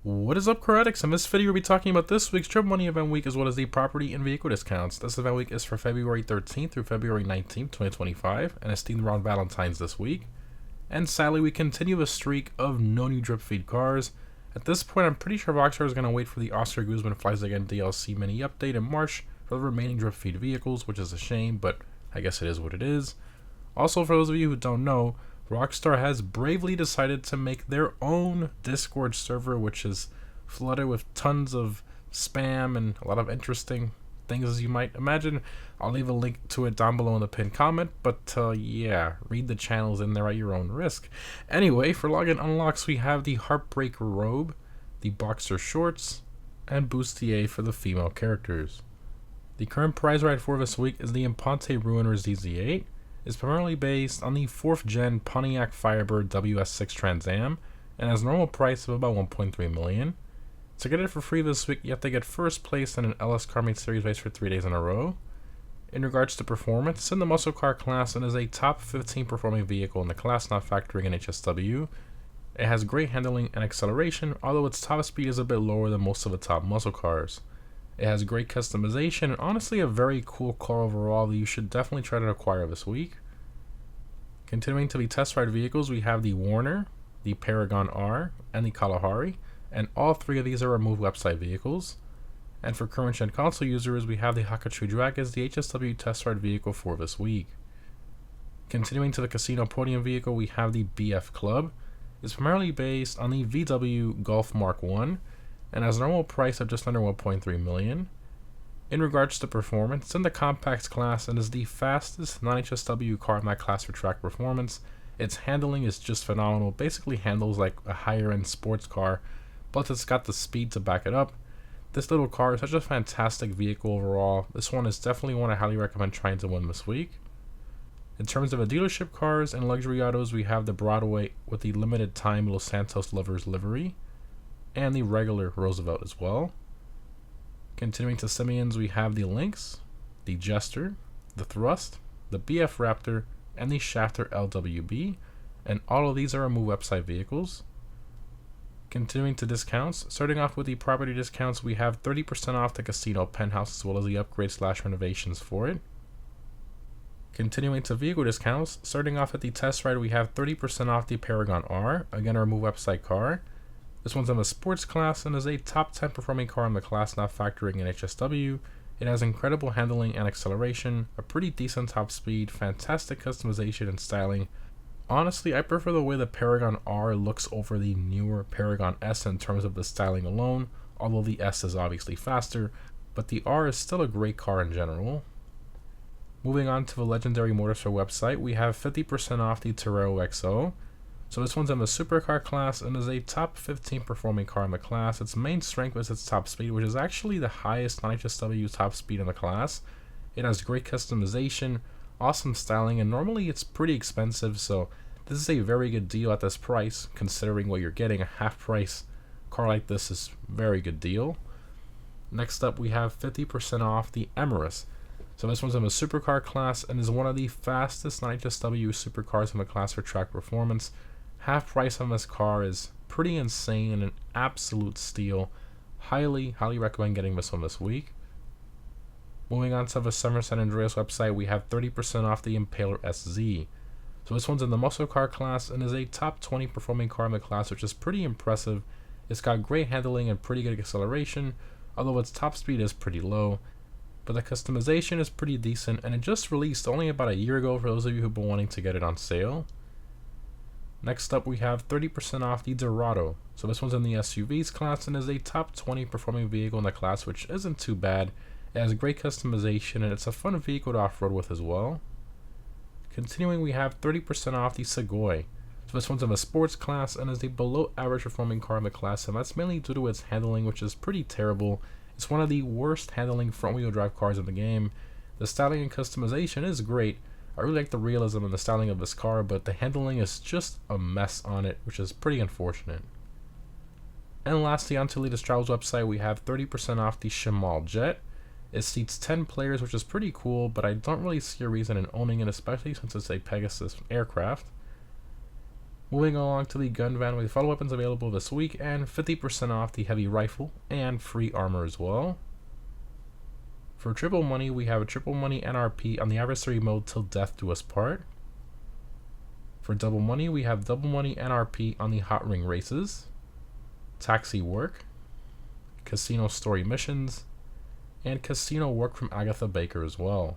What is up, car addicts? In this video, we'll be talking about this week's Trip Money Event Week as well as the property and vehicle discounts. This event week is for February 13th through February 19th, 2025, and it's themed around Valentine's this week. And sadly, we continue a streak of no new drip feed cars. At this point, I'm pretty sure Rockstar is going to wait for the Oscar Guzman Flies Again DLC mini update in March for the remaining drip feed vehicles, which is a shame, but I guess it is what it is. Also, for those of you who don't know, Rockstar has bravely decided to make their own Discord server, which is flooded with tons of spam and a lot of interesting things, as you might imagine. I'll leave a link to it down below in the pinned comment, but yeah, read the channels in there at your own risk. Anyway, for login unlocks, we have the Heartbreaker robe, the boxer shorts, and bustier for the female characters. The current prize ride for this week is the Imponte Ruiner ZZ8. It's primarily based on the 4th gen Pontiac Firebird WS6 Trans Am and has a normal price of about $1.3 million. To get it for free this week, you have to get first place in an LS Car Meet Series race for 3 days in a row. In regards to performance, it's in the muscle car class and is a top 15 performing vehicle in the class, not factoring in HSW. It has great handling and acceleration, although its top speed is a bit lower than most of the top muscle cars. It has great customization and honestly a very cool car overall that you should definitely try to acquire this week. Continuing to the test ride vehicles, we have the Warner, the Paragon R, and the Kalahari, and all three of these are removed website vehicles. And for current gen console users, we have the Hakachu Drag as the HSW test ride vehicle for this week. Continuing to the casino podium vehicle, we have the BF Club. It's primarily based on the VW Golf Mark 1 and has a normal price of just under $1.3 million. In regards to performance, it's in the compacts class and is the fastest non-HSW car in that class for track performance. Its handling is just phenomenal, basically handles like a higher end sports car, plus it's got the speed to back it up. This little car is such a fantastic vehicle overall. This one is definitely one I highly recommend trying to win this week. In terms of the dealership cars and luxury autos, we have the Broadway with the limited time Los Santos Lovers livery, and the regular Roosevelt as well. Continuing to Simeons, we have the Lynx, the Jester, the Thrust, the BF Raptor, and the Shafter LWB, and all of these are remove website vehicles. Continuing to discounts, starting off with the property discounts, we have 30% off the Casino Penthouse as well as the upgrades/renovations for it. Continuing to vehicle discounts, starting off at the test ride, we have 30% off the Paragon R, again a remove website car. This one's in the sports class and is a top 10 performing car in the class, not factoring in HSW. It has incredible handling and acceleration, a pretty decent top speed, fantastic customization and styling. Honestly, I prefer the way the Paragon R looks over the newer Paragon S in terms of the styling alone, although the S is obviously faster, but the R is still a great car in general. Moving on to the Legendary Motorsport website, we have 50% off the Torero XO. So this one's in the supercar class and is a top 15 performing car in the class. Its main strength is its top speed, which is actually the highest non-HSW top speed in the class. It has great customization, awesome styling, and normally it's pretty expensive, so this is a very good deal at this price, considering what you're getting. A half price car like this is a very good deal. Next up, we have 50% off the Emirates. So this one's in the supercar class and is one of the fastest non-HSW supercars in the class for track performance. Half price on this car is pretty insane and an absolute steal. Highly recommend getting this one this week. Moving on to the Summer San Andreas website, we have 30% off the Impaler SZ. So this one's in the muscle car class and is a top 20 performing car in the class, which is pretty impressive. It's got great handling and pretty good acceleration, although its top speed is pretty low. But the customization is pretty decent, and it just released only about a year ago for those of you who've been wanting to get it on sale. Next up, we have 30% off the Dorado. So this one's in the SUVs class and is a top 20 performing vehicle in the class, which isn't too bad. It has great customization and it's a fun vehicle to off-road with as well. Continuing, we have 30% off the Segoy. So this one's in the sports class and is a below average performing car in the class, and that's mainly due to its handling, which is pretty terrible. It's one of the worst handling front wheel drive cars in the game. The styling and customization is great. I really like the realism and the styling of this car, but the handling is just a mess on it, which is pretty unfortunate. And lastly, on to Latest Travels website, we have 30% off the Shamal Jet. It seats 10 players, which is pretty cool, but I don't really see a reason in owning it, especially since it's a Pegasus aircraft. Moving along to the gun van with photo weapons available this week and 50% off the heavy rifle and free armor as well. For triple money, we have a triple money NRP on the adversary mode till death do us part. For double money, we have double money NRP on the hot ring races, taxi work, casino story missions, and casino work from Agatha Baker as well.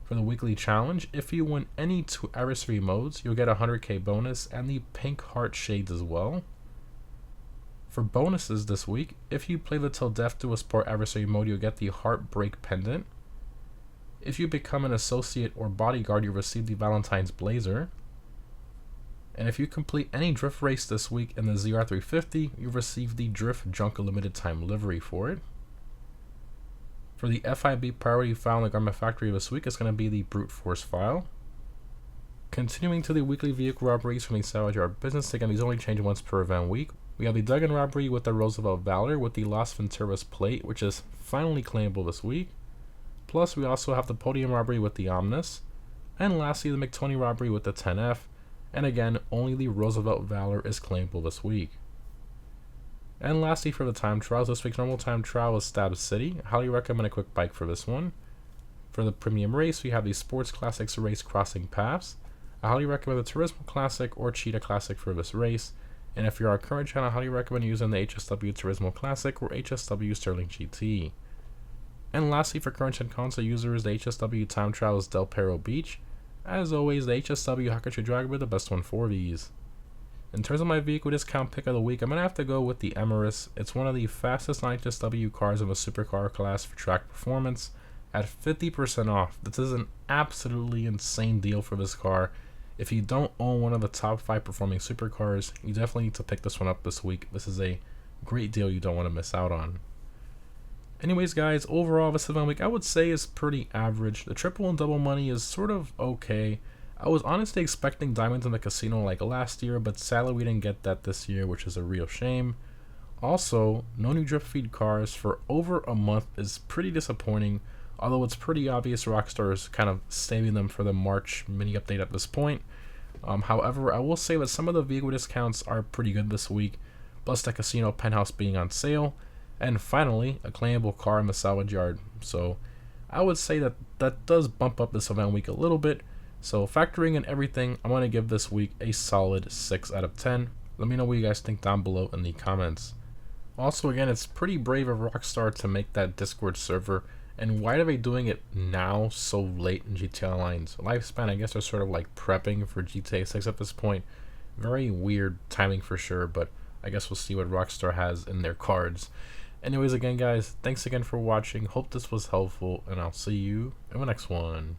For the weekly challenge, if you win any 2 adversary modes, you'll get a 100k bonus and the pink heart shades as well. For bonuses this week, if you play the Till Death Do Us Part adversary mode, you'll get the Heartbreak Pendant. If you become an associate or bodyguard, you'll receive the Valentine's Blazer. And if you complete any drift race this week in the ZR350, you'll receive the Drift Junk Limited Time livery for it. For the FIB priority file in the Garment Factory this week, it's going to be the Brute Force file. Continuing to the weekly vehicle robberies from the Salvage Yard business, again, these only change once per event week. We have the Duggan robbery with the Roosevelt Valor with the Las Venturas plate, which is finally claimable this week. Plus, we also have the Podium robbery with the Omnis. And lastly, the McTony robbery with the 10F. And again, only the Roosevelt Valor is claimable this week. And lastly, for the time trials, this week's normal time trial is Stab City. I highly recommend a quick bike for this one. For the premium race, we have the Sports Classics Race Crossing Paths. I highly recommend the Turismo Classic or Cheetah Classic for this race. And if you're our current channel, I highly recommend using the HSW Turismo Classic or HSW Sterling GT. And lastly, for current gen console users, the HSW time trial is Del Perro Beach. As always, the HSW Hakachi Drag are the best one for these. In terms of my vehicle discount pick of the week, I'm going to have to go with the Emirates. It's one of the fastest non-HSW cars in the supercar class for track performance at 50% off. This is an absolutely insane deal for this car. If you don't own one of the top 5 performing supercars, you definitely need to pick this one up this week. This is a great deal you don't want to miss out on. Anyways, guys, overall this event week I would say is pretty average. The triple and double money is sort of okay. I was honestly expecting diamonds in the casino like last year, but sadly we didn't get that this year, which is a real shame. Also, no new drip feed cars for over a month is pretty disappointing, although it's pretty obvious Rockstar is kind of saving them for the March mini update at this point. However, I will say that some of the vehicle discounts are pretty good this week, plus the casino penthouse being on sale, and finally, a claimable car in the salvage yard. So I would say that does bump up this event week a little bit. So factoring in everything, I'm going to give this week a solid 6 out of 10. Let me know what you guys think down below in the comments. Also, again, it's pretty brave of Rockstar to make that Discord server. And why are they doing it now so late in GTA Online's lifespan? I guess they're sort of like prepping for GTA 6 at this point. Very weird timing for sure, but I guess we'll see what Rockstar has in their cards. Anyways, again, guys, thanks again for watching. Hope this was helpful, and I'll see you in the next one.